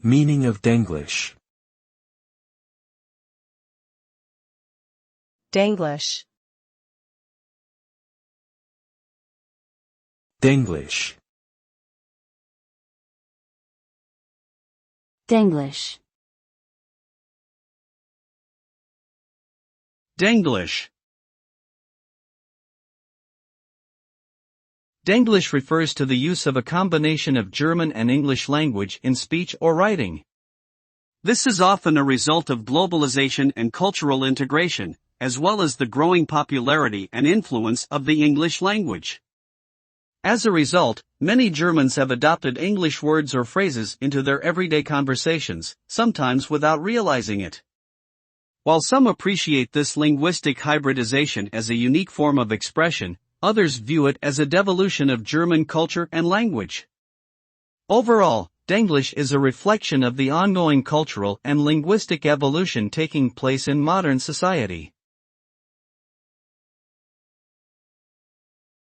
Meaning of Denglish. Denglish. Denglish. Denglish. Denglish. Denglish refers to the use of a combination of German and English language in speech or writing. This is often a result of globalization and cultural integration, as well as the growing popularity and influence of the English language. As a result, many Germans have adopted English words or phrases into their everyday conversations, sometimes without realizing it. While some appreciate this linguistic hybridization as a unique form of expression, others view it as a devolution of German culture and language. Overall, Denglish is a reflection of the ongoing cultural and linguistic evolution taking place in modern society.